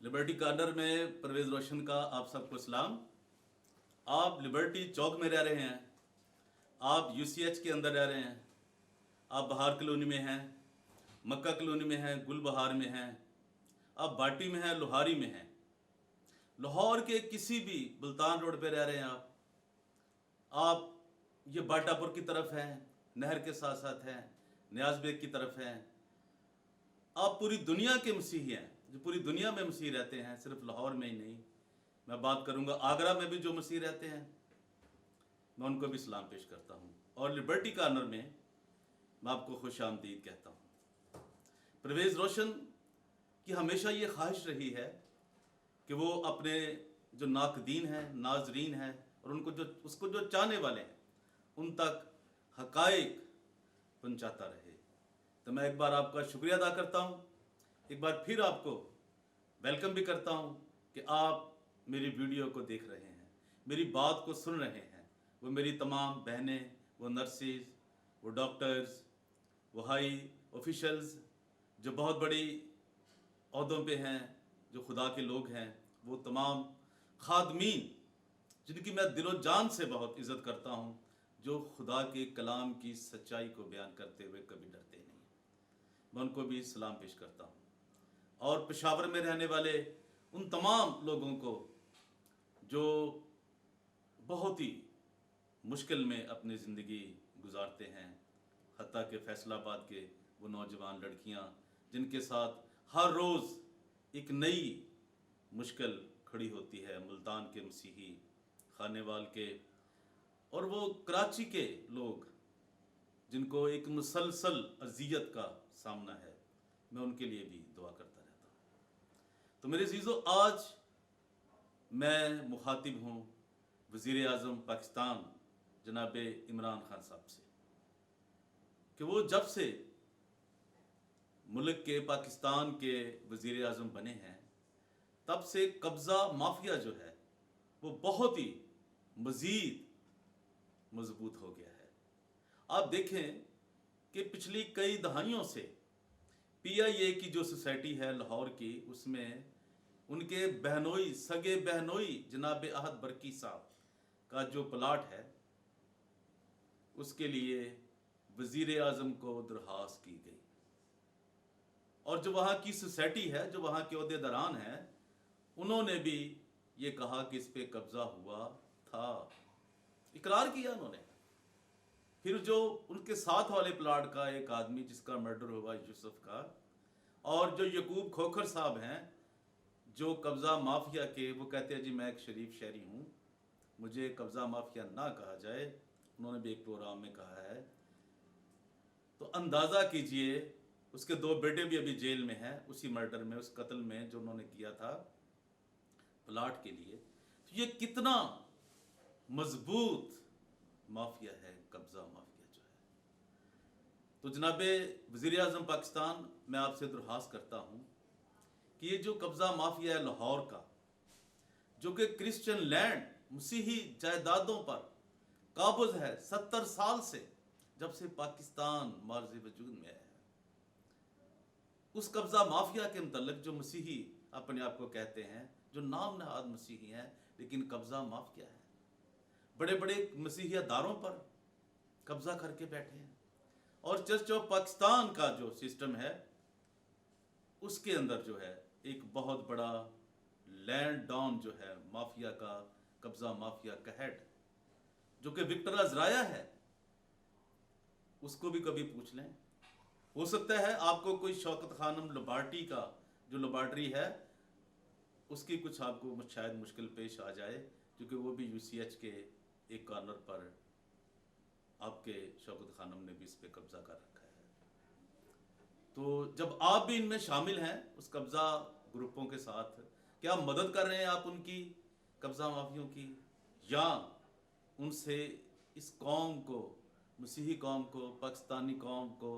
Liberty corner में परवेज रोशन का आप सबको सलाम। आप लिबर्टी चौक में रह रहे हैं, आप यूसीएच के अंदर रह रहे हैं, आप बहार कॉलोनी में हैं, मक्का कॉलोनी में हैं, गुल बहार में हैं, आप बाटी में हैं, लोहारी में हैं, लाहौर के किसी भी मुल्तान रोड पे रह रहे हैं आप ये बाटापुर की तरफ हैं, नहर के साथ साथ हैं, नियाज बेग की तरफ हैं। आप पूरी दुनिया के मसीही हैं, जो पूरी दुनिया में मसीह रहते हैं, सिर्फ लाहौर में ही नहीं। मैं बात करूंगा आगरा में भी जो मसीह रहते हैं, मैं उनको भी सलाम पेश करता हूं। और लिबर्टी कॉर्नर में मैं आपको खुश आमदीद कहता हूं। परवेज रोशन की हमेशा ये ख्वाहिश रही है कि वो अपने जो नाकदीन हैं, नाजरीन हैं और उनको उसको जो चाहने वाले हैं, उन तक हकाइक पहुंचाता रहे। तो मैं एक बार आपका शुक्रिया अदा करता हूं, एक बार फिर आपको वेलकम भी करता हूं कि आप मेरी वीडियो को देख रहे हैं, मेरी बात को सुन रहे हैं। वो मेरी तमाम बहनें, वो नर्सेज, वो डॉक्टर्स, वो हाई ऑफिशल्स जो बहुत बड़ी ओहदों पे हैं, जो खुदा के लोग हैं, वो तमाम खादमीन जिनकी मैं दिलो जान से बहुत इज़्ज़त करता हूँ, जो खुदा के कलाम की सच्चाई को बयान करते हुए कभी डरते नहीं, मैं उनको भी सलाम पेश करता हूँ। और पेशावर में रहने वाले उन तमाम लोगों को जो बहुत ही मुश्किल में अपनी ज़िंदगी गुजारते हैं, हत्ता के फैसलाबाद के वो नौजवान लड़कियाँ जिनके साथ हर रोज़ एक नई मुश्किल खड़ी होती है, मुल्तान के मसीही, खानेवाल के और वो कराची के लोग जिनको एक मुसलसल अजियत का सामना है, मैं उनके लिए भी दुआ करता रहता हूँ। तो मेरे अज़ीज़ों, आज मैं मुखातिब हूँ वज़ीर आज़म पाकिस्तान जनाब इमरान खान साहब से कि वो जब से मुल्क के पाकिस्तान के वज़ीर आज़म बने हैं, तब से कब्ज़ा माफिया जो है वो बहुत ही मज़ीद मजबूत हो गया है। आप देखें कि पिछली कई दहाइयों से पीआईए की जो सोसाइटी है लाहौर की, उसमें उनके बहनोई, सगे बहनोई जनाब अहद बरकी साहब का जो प्लाट है, उसके लिए वज़ीर आज़म को दरख्वास्त की गई। और जो वहाँ की सोसाइटी है, जो वहाँ के ओहदेदारान हैं, उन्होंने भी ये कहा कि इस पे कब्ज़ा हुआ था, इकरार किया उन्होंने। फिर जो उनके साथ वाले प्लाट का एक आदमी जिसका मर्डर हुआ यूसुफ का, और जो यकूब खोखर साहब हैं जो कब्ज़ा माफिया के, वो कहते हैं जी मैं एक शरीफ शहरी हूँ, मुझे कब्ज़ा माफिया ना कहा जाए, उन्होंने भी एक प्रोग्राम में कहा है। तो अंदाज़ा कीजिए, उसके दो बेटे भी अभी जेल में हैं उसी मर्डर में, उस कत्ल में जो उन्होंने किया था प्लाट के लिए। तो ये कितना मजबूत माफिया है कब्ज़ा माफिया जो है। तो जनाबे वज़ीर आज़म पाकिस्तान, मैं आपसे दरख्वास्त करता हूँ कि ये जो कब्ज़ा माफिया है लाहौर का, जो कि क्रिश्चियन लैंड, मसीही जायदादों पर काबुज़ है 70 साल से, जब से पाकिस्तान मार्ज़ वजूद में आया है, उस कब्ज़ा माफिया के मतलब जो मसीही अपने आप को कहते हैं, जो नाम नहाद मसीही हैं, लेकिन कब्ज़ा माफिया है, बड़े बड़े मसीही अदारों पर कब्ज़ा करके बैठे हैं। और चर्च ऑफ पाकिस्तान का जो सिस्टम है, उसके अंदर जो है एक बहुत बड़ा लैंड डॉन जो है माफिया का, कब्ज़ा माफिया का हेड, जो कि विक्टर अज़राया है, उसको भी कभी पूछ लें। हो सकता है आपको कोई शौकत खानम लिबर्टी का जो लेबॉर्ट्री है, उसकी कुछ आपको शायद मुश्किल पेश आ जाए, क्योंकि वो भी यूसीएच के एक कॉर्नर पर आपके शौकत खानम ने भी इस पे कब्ज़ा कर रखा है। तो जब आप भी इनमें शामिल हैं उस कब्ज़ा ग्रुपों के साथ, क्या मदद कर रहे हैं आप उनकी, कब्ज़ा माफियों की, या उनसे इस कौम को, मसीही कौम को, पाकिस्तानी कौम को,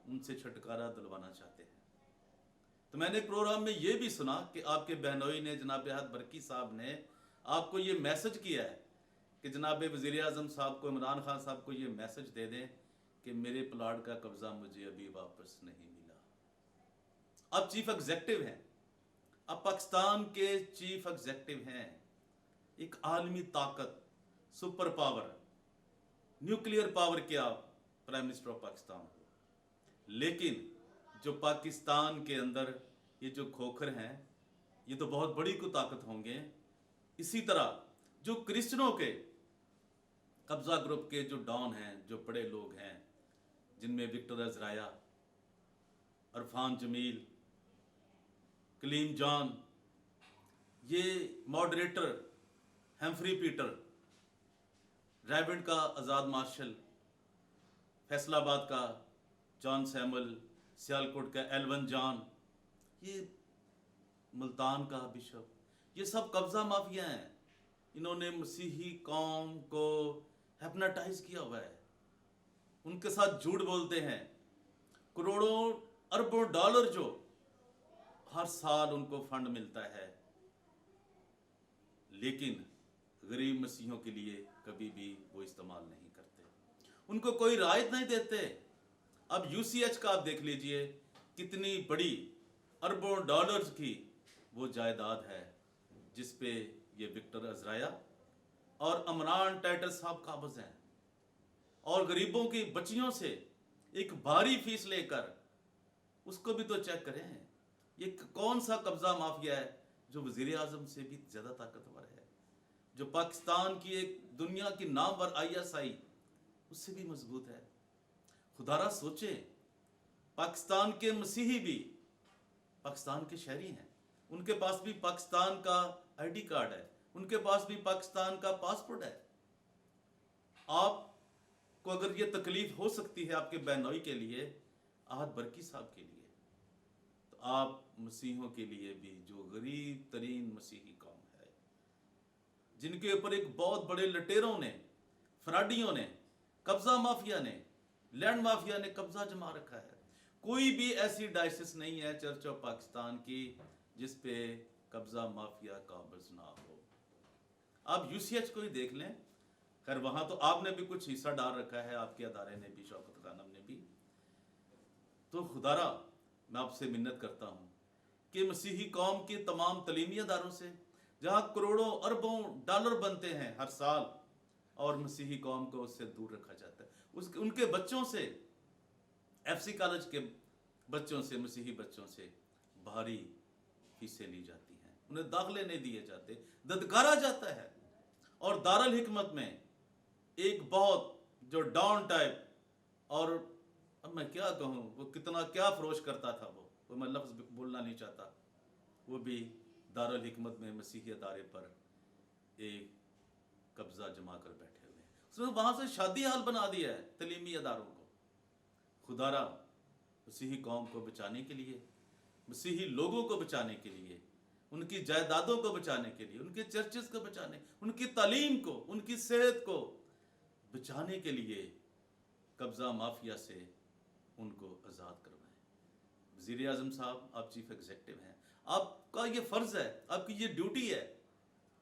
उनसे छुटकारा दिलवाना चाहते हैं? तो मैंने प्रोग्राम में ये भी सुना कि आपके बहनोई ने, जनाब अहद बरकी साहब ने आपको ये मैसेज किया है कि जनाब वज़ीर आज़म साहब को, इमरान खान साहब को ये मैसेज दे दें कि मेरे प्लाट का कब्ज़ा मुझे अभी वापस नहीं मिला। आप चीफ एग्जेक्टिव हैं, अब पाकिस्तान के चीफ एग्जेक्टिव हैं, एक आलमी ताकत, सुपर पावर, न्यूक्लियर पावर के आप प्राइम मिनिस्टर ऑफ पाकिस्तान हो, लेकिन जो पाकिस्तान के अंदर ये जो खोखर हैं, ये तो बहुत बड़ी को ताकत होंगे। इसी तरह जो क्रिश्चियनों के कब्जा ग्रुप के जो डॉन हैं, जो बड़े लोग हैं, जिनमें विक्टर अजराया, अरफान जमील, कलीम जॉन, ये मॉडरेटर हेम्फ्री पीटर, रैबिड का आज़ाद मार्शल, फैसलाबाद का जॉन सैमुअल, सियालकोट का एलवन जॉन, ये मुल्तान का बिशप, ये सब कब्जा माफिया हैं। इन्होंने मसीही कौम को हिप्नोटाइज किया हुआ है, उनके साथ झूठ बोलते हैं। करोड़ों अरबों डॉलर जो हर साल उनको फंड मिलता है, लेकिन गरीब मसीहों के लिए कभी भी वो इस्तेमाल नहीं करते, उनको कोई राहत नहीं देते। अब यूसीएच का आप देख लीजिए, कितनी बड़ी अरबों डॉलर्स की वो जायदाद है, जिस पे ये विक्टर अजराया और अमरान टाइटर साहब काबज हैं, और गरीबों की बच्चियों से एक भारी फीस लेकर, उसको भी तो चेक करें। ये कौन सा कब्जा माफिया है जो वजीर आजम से भी ज्यादा ताकतवर है, जो पाकिस्तान की एक दुनिया की नामवर ISI उससे भी मजबूत है। खुदारा सोचे, पाकिस्तान के मसीही भी पाकिस्तान के शहरी हैं, उनके पास भी पाकिस्तान का ID कार्ड है, उनके पास भी पाकिस्तान का पासपोर्ट है। आपको अगर ये तकलीफ हो सकती है आपके बहनोई के लिए, आहद बरकी साहब के लिए, तो आप मसीहों के लिए भी, जो गरीब तरीन मसीही कौम है, जिनके ऊपर एक बहुत बड़े लटेरों ने, फराडियों ने, कब्जा माफिया ने, लैंड माफिया ने कब्जा जमा रखा है, कोई भी ऐसी डायसिस नहीं है चर्च ऑफ पाकिस्तान की जिस पे कब्जा माफिया काबिज ना हो। आप UCH को ही देख लें, खैर वहां तो आपने भी कुछ हिस्सा डाल रखा है, आपके अदारे ने भी, शौकत खानम ने भी। तो खुदारा मैं आपसे मिन्नत करता हूं कि मसीही कौम के तमाम तलीमी अदारों से, जहां करोड़ों अरबों डॉलर बनते हैं हर साल, और मसीही कौम को उससे दूर रखा जाता है, उनके बच्चों से, FC कॉलेज के बच्चों से, मसीही बच्चों से भारी फीसें ली जाती हैं, उन्हें दाखिले नहीं दिए जाते, ददकारा जाता है। और दारुल हिकमत में एक बहुत जो डॉन टाइप, और अब मैं क्या कहूँ, वो कितना क्या फरोश करता था, वो मैं लफ्ज़ बोलना नहीं चाहता, वो भी दारुल हिकमत में मसीही अदारे पर एक कब्जा जमा कर बैठे हुए हैं। उसने वहाँ से शादी हाल बना दिया है तलीमी अदारों को। खुदारा मसीही कौम को बचाने के लिए, मसीही लोगों को बचाने के लिए, उनकी जायदादों को बचाने के लिए, उनके चर्चेस को बचाने, उनकी तालीम को, उनकी सेहत को बचाने के लिए कब्जा माफिया से उनको आज़ाद करवाएं। वज़ीर आज़म साहब, आप चीफ एग्जेक्टिव हैं, आपका ये फ़र्ज़ है, आपकी ये ड्यूटी है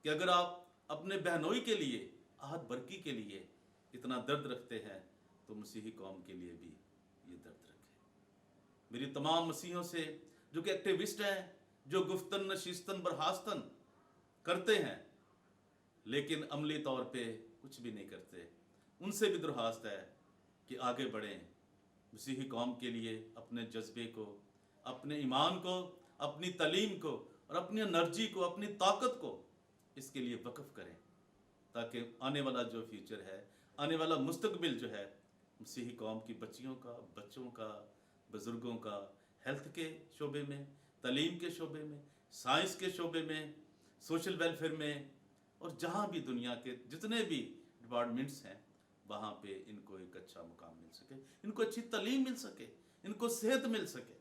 कि अगर आप अपने बहनोई के लिए, आहद बरकी के लिए इतना दर्द रखते हैं, तो मसीही कौम के लिए भी ये दर्द रखें। मेरी तमाम मसीहों से जो कि एक्टिविस्ट हैं, जो गुफ्तन नशीस्तन बर्हास्तन करते हैं लेकिन अमली तौर पे कुछ भी नहीं करते, उनसे भी दरख्वास्त है कि आगे बढ़ें, मसीही कौम के लिए अपने जज्बे को, अपने ईमान को, अपनी तालीम को और अपनी एनर्जी को, अपनी ताकत को इसके लिए वक्फ करें, ताकि आने वाला जो फ्यूचर है, आने वाला मुस्तकबिल जो है, मसीही कौम की बच्चियों का, बच्चों का, बुज़ुर्गों का, हेल्थ के शोबे में, तालीम के शोबे में, साइंस के शोबे में, सोशल वेलफेयर में, और जहाँ भी दुनिया के जितने भी डिपार्टमेंट्स हैं, वहाँ पे इनको एक अच्छा मुकाम मिल सके, इनको अच्छी तालीम मिल सके, इनको सेहत मिल सके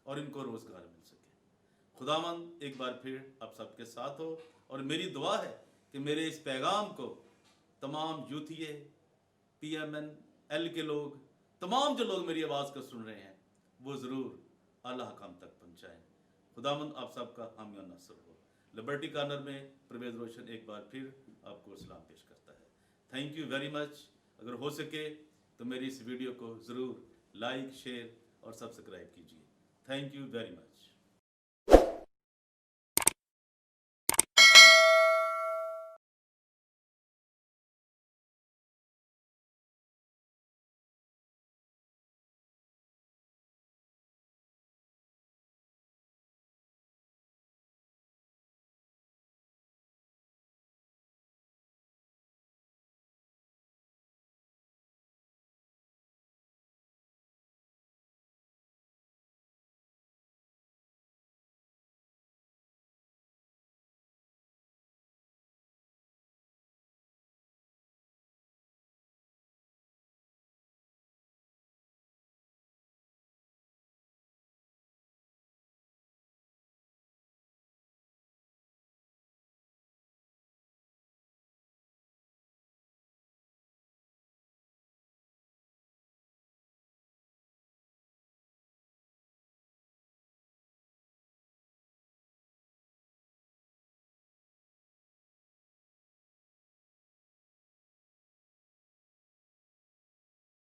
और इनको रोज़गार मिल सके। खुदावंद एक बार फिर आप सबके साथ हो, और मेरी दुआ है कि मेरे इस पैगाम को तमाम यूथिये, PMNL के लोग, तमाम जो लोग मेरी आवाज़ को सुन रहे हैं, वो ज़रूर आला हकाम तक पहुँचाएँ। खुदावंद आप सबका हामी और नासर हो। लिबर्टी कॉर्नर में परवेज़ रोशन एक बार फिर आपको सलाम पेश करता है। Thank you very much. अगर हो सके तो मेरी इस वीडियो को ज़रूर लाइक, शेयर और सब्सक्राइब कीजिए। Thank you very much.